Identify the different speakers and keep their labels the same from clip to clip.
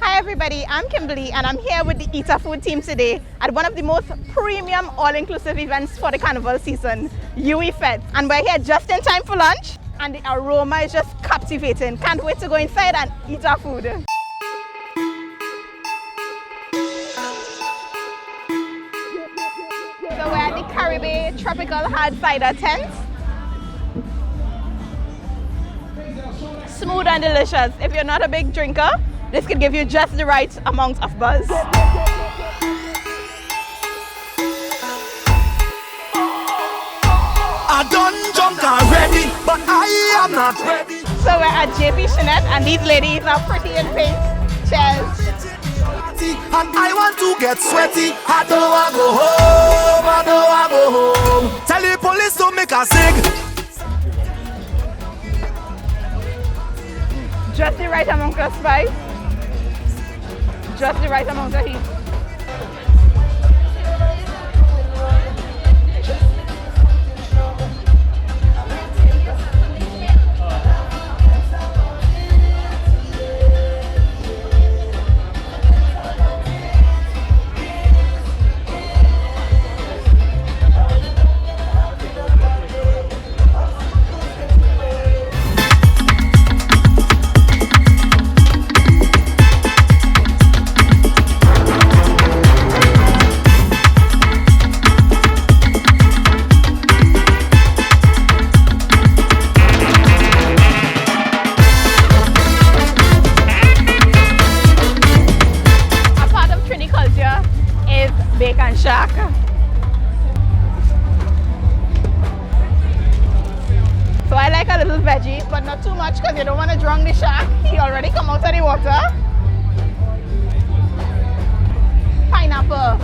Speaker 1: Hi everybody, I'm Kimberly and I'm here with the Eatahfood team today at one of the most premium all-inclusive events for the carnival season, UWI Fete. And we're here just in time for lunch and the aroma is just captivating. Can't wait to go inside and eat our food. So we're at the Caribbean Tropical Hard Cider tent. Smooth and delicious. If you're not a big drinker, this could give you just the right amount of buzz.
Speaker 2: I done drunk already, but I am not ready.
Speaker 1: So we're at JP Chanette and these ladies are pretty in pink. Cheers.
Speaker 2: And I want to get sweaty. I don't want to go home, I don't want to go home. Tell the police to make a sig.
Speaker 1: Just the right amount of spice. Just the right amount of heat. Shack. So I like a little veggie, but not too much because you don't want to drown the shark. He already come out of the water. Pineapple,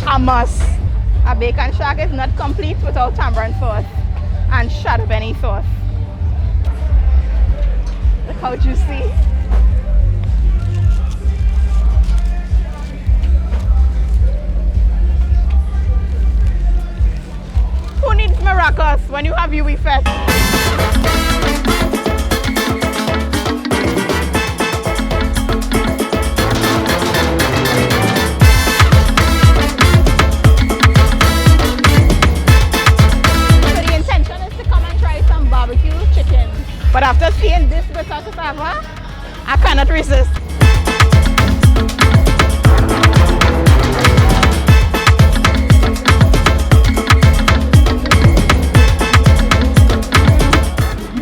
Speaker 1: a must. A bacon shack is not complete without tamarind sauce and shadow benny sauce. Look how juicy. Who needs maracas when you have UWI Fete? So the intention is to come and try some barbecue chicken. But after seeing this bitter cassava, I cannot resist.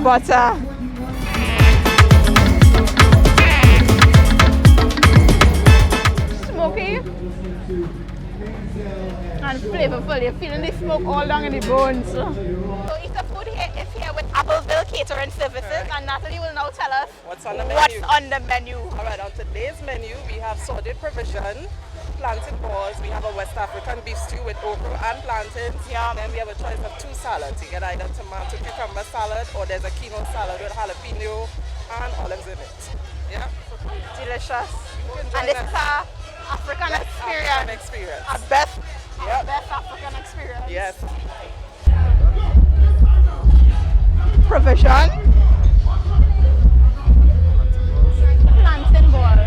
Speaker 1: Butter. Smoky and flavorful. You're feeling the smoke all down in the bones. So Eatahfood is here with Appleville Catering Services, and Natalie will now tell us
Speaker 3: what's on the menu.
Speaker 1: All
Speaker 3: right, on today's menu we have sorted provision, plantain balls, we have a West African beef stew with okra and plantains. Yeah. Then we have a choice of 2 salads. You get either tomato cucumber salad or there's a quinoa salad with jalapeno and olives in it. Yeah.
Speaker 1: Delicious. And this is our African experience. Our best African experience.
Speaker 3: Yes.
Speaker 1: Provision. Plantain balls.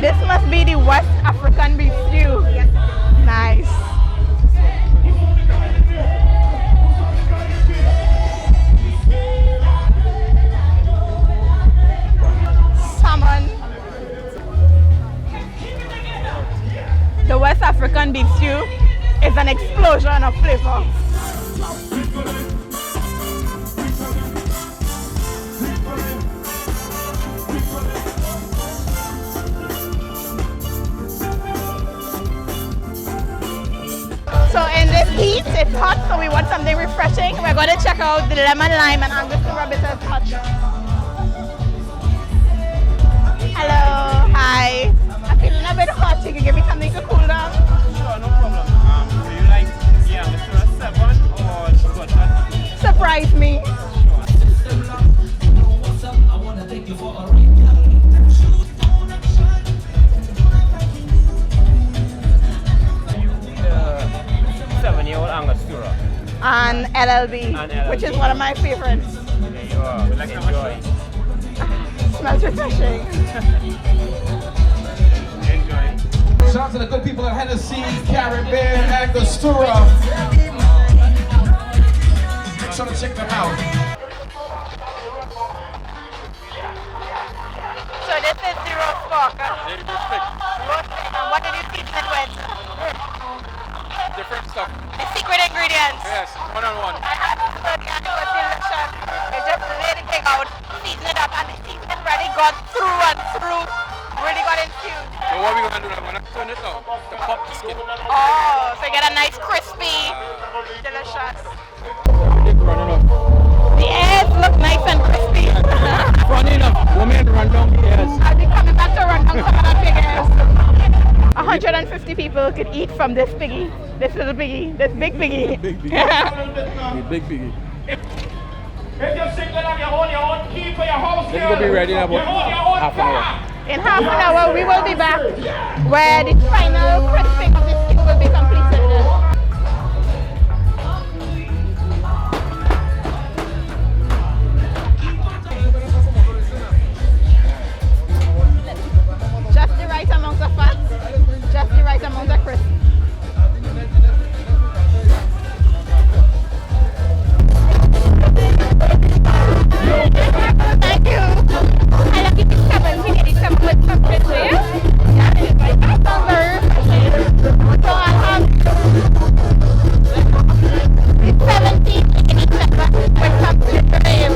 Speaker 1: This must be the West African beef stew. Yes. Nice. Salmon. The West African beef stew is an explosion of flavor. So in this heat, it's hot, so we want something refreshing. We're going to check out the lemon lime and Augustine Campus touch. Hello, hi. I'm feeling a bit hot. You can give me something to cool down.
Speaker 4: Sure, no problem. Do you like Mr. 7 or chocolate?
Speaker 1: Surprise me. And LLB, which is one of my favorites.
Speaker 4: There you are. We like enjoy.
Speaker 1: smells refreshing.
Speaker 4: Enjoy.
Speaker 5: Shout out to the good people at Hennessy, Caribbean, Angostura. Make sure to check them out.
Speaker 1: So this is the roast pork. Roast pig. And what did you season it with?
Speaker 4: Different stuff.
Speaker 1: The secret ingredients.
Speaker 4: Yes, one-on-one.
Speaker 1: I had it and it was delicious. You just lay the thing out, season it up, and the seasoning really got through and through. Really got infused.
Speaker 4: So what we're gonna do now? We're gonna turn it out to pop the skin.
Speaker 1: Oh, so you get a nice crispy, delicious. The eggs look nice and crispy.
Speaker 4: Funny enough, women run down the ears.
Speaker 1: I'll be coming back to run down some of that big eggs. 150 people could eat from this piggy, this little piggy, this big piggy.
Speaker 4: Big piggy. Big piggy.
Speaker 6: If you're single and you own your own key for your house,
Speaker 4: This will be ready in about half an hour.
Speaker 1: In half an hour, we will be back where the final crisping of the skin will be completed. Just the right amount of fat, just the right amount of crisp. Thank you. I like it with seven. We need some with some crisp there. Yeah, it's like that. Sounds very refreshing. So I'll have 17 with some crisp there.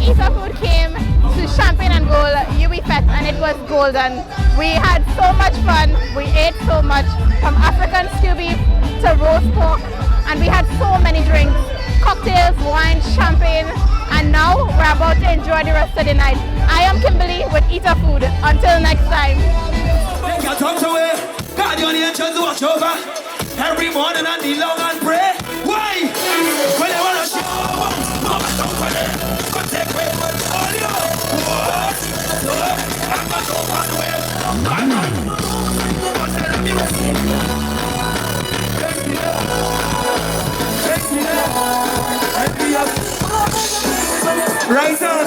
Speaker 1: Eatahfood came to Champagne and Gold UWI Fete and it was golden. We had so much fun. We ate so much, from African stew beef to roast pork, and we had so many drinks, cocktails, wine, champagne, and now we're about to enjoy the rest of the night. I am Kimberly with Eatahfood. Until next time.
Speaker 2: Watch over every morning and kneel down and pray. Why? When they wanna show up, mama don't pray. But take away from all you. I'm not so far away. Take me there. Right on.